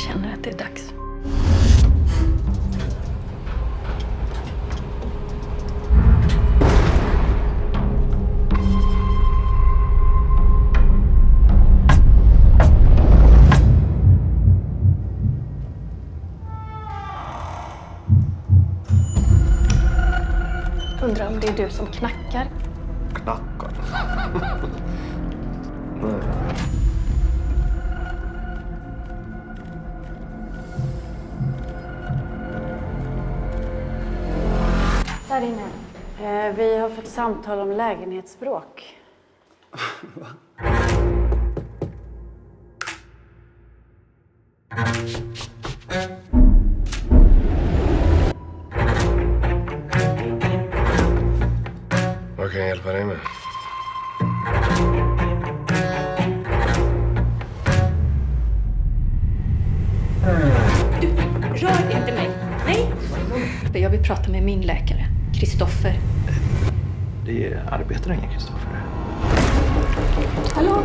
känner att det är dags. Undrar om det är du som knackar? Knackar? Nej. Där inne. Vi har fått samtal om lägenhetsbråk. Vad kan jag hjälpa dig med? Du, rör inte mig. Nej. Jag vill prata med min läkare, Kristoffer. Det arbetar ingen Kristoffer. Hallå?